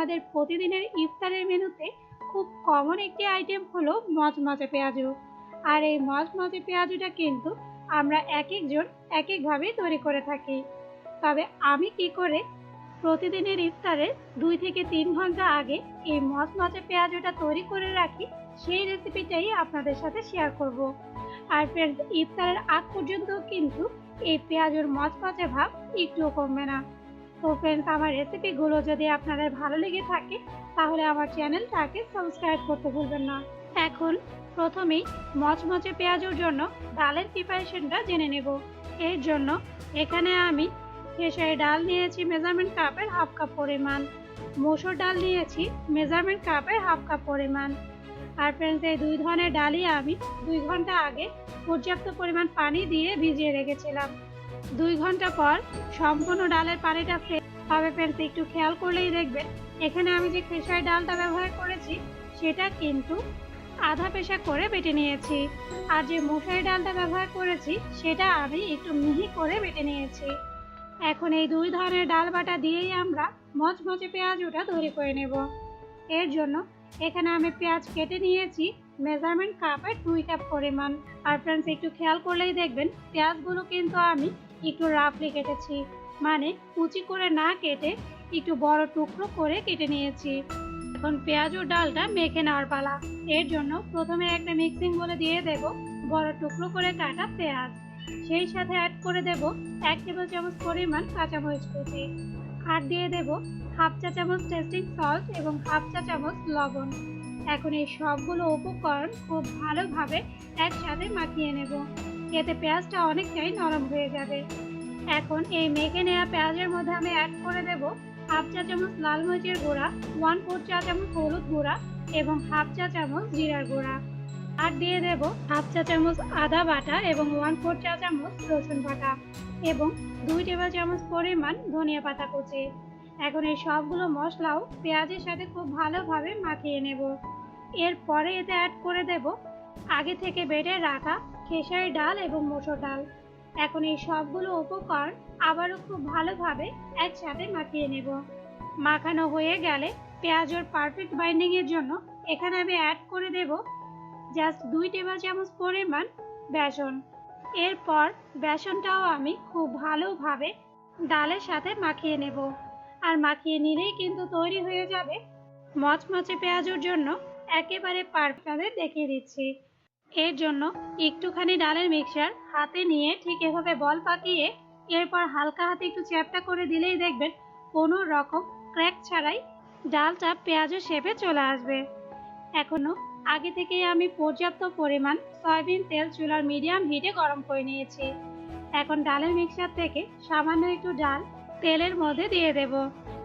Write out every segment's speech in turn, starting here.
আমাদের প্রতিদিনের ইফতারের মেনুতে খুব কমন একটি আইটেম হলো মচমচে পেঁয়াজু। আর এই মচমচে পেঁয়াজুটা কিন্তু আমরা এক একজন এক একভাবে তৈরি করে থাকি। তবে আমি কি করে প্রতিদিনের ইফতারের 2 থেকে 3 ঘন্টা আগে এই মচমচে পেঁয়াজুটা তৈরি করে রাখি, সেই রেসিপিটাই আপনাদের সাথে শেয়ার করব। আর ফ্রেন্ডস, ইফতারের আগ পর্যন্ত কিন্তু এই পেঁয়াজুর মচমচে ভাব একটুও কমবে না। তো ফ্রেন্ডস, আমার রেসিপিগুলো যদি আপনাদের ভালো লেগে থাকে তাহলে আমার চ্যানেলটাকে সাবস্ক্রাইব করতে ভুলবেন না। এখন প্রথমেই মচমচে পেঁয়াজুর জন্য ডালের প্রিপারেশনটা জেনে নেব। এর জন্য এখানে আমি খেসারি ডাল নিয়েছি মেজারমেন্ট কাপের হাফ কাপ পরিমাণ, মসুর ডাল নিয়েছি মেজারমেন্ট কাপের হাফ কাপ পরিমাণ। আর ফ্রেন্ডস, এই দুই ধরনের ডালই আমি 2 ঘন্টা আগে পর্যাপ্ত পরিমাণ পানি দিয়ে ভিজিয়ে রেখেছিলাম। 2 ঘন্টা পর সম্পূর্ণ ডালের পানিটা তবে ফ্রেন্ডস, একটু খেয়াল করলেই দেখবেন এখানে আমি যে খেসারি ডালটা ব্যবহার করেছি সেটা কিন্তু আধা পেশা করে বেটে নিয়েছি, আর যে মশারি ডালটা ব্যবহার করেছি সেটা আমি একটু মিহি করে বেটে নিয়েছি। এখন এই দুই ধরনের ডাল বাটা দিয়েই আমরা মচমচে পেঁয়াজুটা তৈরি করে নেব। এর জন্য এখানে আমি পেঁয়াজ কেটে নিয়েছি মেজারমেন্ট কাপের 2 কাপ পরিমাণ। আর ফ্রেন্ডস, একটু খেয়াল করলেই দেখবেন পেঁয়াজগুলো কিন্তু আমি একটু রাফলি কেটেছি, মানে কুচি করে না কেটে একটু বড় টুকরো করে কেটে নিয়েছি। এখন পেঁয়াজ ও ডালটা মেখে নেওয়ার পালা। এর জন্য প্রথমে একটা মিক্সিং বলে দিয়ে দেব বড় টুকরো করে কাটা পেঁয়াজ, সেই সাথে অ্যাড করে দেব 1 টেবিল চামচ পরিমাণ কাঁচামরিচ কুচি, আর দিয়ে দেব হাফ চা চামচ টেস্টিং সল্ট এবং হাফ চা চামচ লবণ। এখন এই সবগুলো উপকরণ খুব ভালোভাবে একসাথে মাখিয়ে নেব, এতে পেঁয়াজটা অনেকটাই নরম হয়ে যাবে। এখন এই মেখে নেওয়া পেঁয়াজের মধ্যে আমি অ্যাড করে দেব হাফ চা চামচ লাল মরিচের গুঁড়া, 1/4 চা চামচ হলুদ গুঁড়া এবং হাফ চা চামচ জিরার গুঁড়া, আর দিয়ে দেব হাফ চা চামচ আদা বাটা এবং 1/4 চা চামচ রসুন বাটা এবং 2 টেবিল চামচ পরিমাণ ধনিয়া পাতা কুচি। এখন এই সবগুলো মশলাও পেঁয়াজের সাথে খুব ভালোভাবে মাখিয়ে নেব। এরপরে এতে অ্যাড করে দেব আগে থেকে বেটে রাখা খেসারি ডাল এবং মসুর ডাল। এখন এই সবগুলো উপকরণ আবারও খুব ভালোভাবে একসাথে মাখিয়ে নেব। মাখানো হয়ে গেলে পেঁয়াজের পারফেক্ট বাইন্ডিং এর জন্য এখানে আমি অ্যাড করে দেব জাস্ট 2 টেবিল চামচ পরিমাণ বেসন। এরপর বেসনটাও আমি খুব ভালোভাবে ডালের সাথে মাখিয়ে নেব। আর মাখিয়ে নিলেই কিন্তু তৈরি হয়ে যাবে মচমচে পেঁয়াজুর জন্য একেবারে পারফেক্ট। দেখিয়ে দিচ্ছি। এর জন্য একটুখানি ডালের মিক্সচার হাতে নিয়ে ঠিক এভাবে বল পাকিয়ে এরপর হালকা হাতে একটু চ্যাপটা করে দিলেই দেখবেন কোনো রকম ক্র্যাক ছাড়াই ডালটা পেঁয়াজের শেপে চলে আসবে। এখনো আগে থেকেই আমি পর্যাপ্ত পরিমাণ সয়াবিন তেল চুলার মিডিয়াম হিটে গরম করে নিয়েছি। এখন ডালের মিক্সচার থেকে সামান্য একটু ডাল তেলের মধ্যে দিয়ে দেব।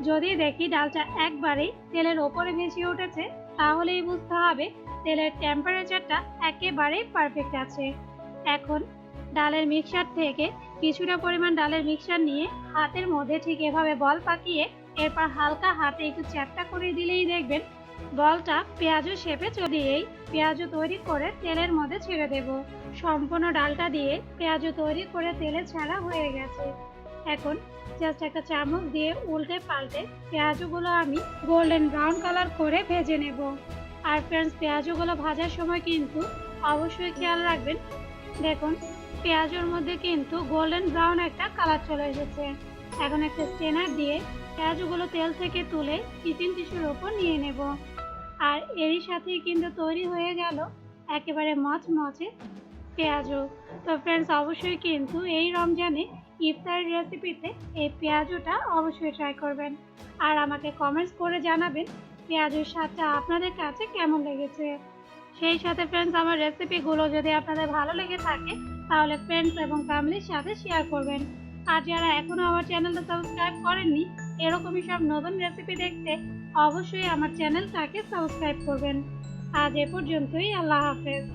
যদি দেখি ডালটা একবারেই তেলের ওপরে ভেসে উঠেছে তাহলেই বুঝতে হবে তেলের টেম্পারেচারটা একেবারেই পারফেক্ট আছে। এখন ডালের মিক্সচার থেকে কিছুটা পরিমাণ ডালের মিক্সচার নিয়ে হাতের মধ্যে ঠিক এভাবে বল পাকিয়ে এরপর হালকা হাতে একটু চ্যাপটা করে দিলেই দেখবেন বলটা পেঁয়াজু শেপে চলিয়েই পেঁয়াজু তৈরি করে তেলের মধ্যে ছেড়ে দেব। সম্পূর্ণ ডালটা দিয়ে পেঁয়াজু তৈরি করে তেলে ছাড়া হয়ে গেছে। এখন জাস্ট একটা চামচ দিয়ে উল্টে পাল্টে পেঁয়াজুগুলো আমি গোল্ডেন ব্রাউন কালার করে ভেজে নেব। আর ফ্রেন্ডস, পেঁয়াজুগুলো ভাজার সময় কিন্তু অবশ্যই খেয়াল রাখবেন, দেখুন পেঁয়াজুর মধ্যে কিন্তু গোল্ডেন ব্রাউন একটা কালার চলে এসেছে। এখন একটা স্ট্রেনার দিয়ে পেঁয়াজুগুলো তেল থেকে তুলে কিচেন টিস্যুর ওপর নিয়ে নেব। আর এরই সাথেই কিন্তু তৈরি হয়ে গেল একেবারে মচমচে পেঁয়াজু। তো ফ্রেন্ডস, অবশ্যই কিন্তু এই রমজানে ইফতারের রেসিপিতে এই পেঁয়াজুটা অবশ্যই ট্রাই করবেন, আর আমাকে কমেন্টস করে জানাবেন পেঁয়াজুর স্বাদটা আপনাদের কাছে কেমন লেগেছে। সেই সাথে ফ্রেন্ডস, আমার রেসিপিগুলো যদি আপনাদের ভালো লেগে থাকে তাহলে ফ্রেন্ডস এবং ফ্যামিলির সাথে শেয়ার করবেন। আর যারা এখনো আমার চ্যানেলটা সাবস্ক্রাইব করেননি এরকমই সব নতুন রেসিপি দেখতে অবশ্যই আমার চ্যানেলটাকে সাবস্ক্রাইব করবেন। আজ এ পর্যন্তই, আল্লাহ হাফেজ।